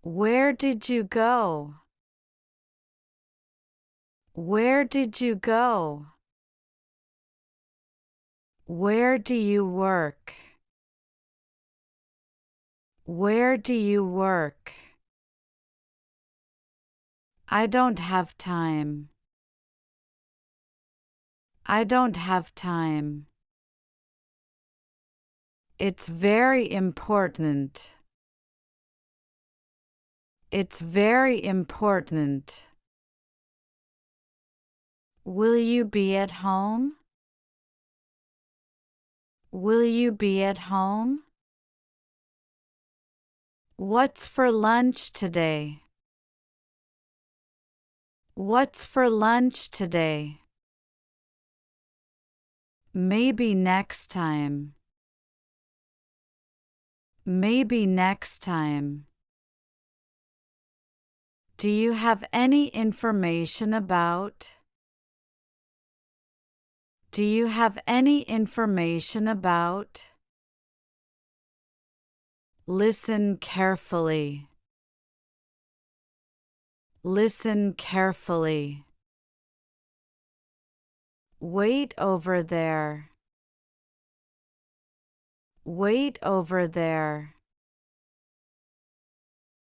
Where did you go? Where did you go? Where do you work? Where do you work? I don't have time. I don't have time. It's very important. It's very important. Will you be at home? Will you be at home? What's for lunch today? What's for lunch today? Maybe next time. Maybe next time. Do you have any information about? Do you have any information about? Listen carefully. Listen carefully. Wait over there. Wait over there.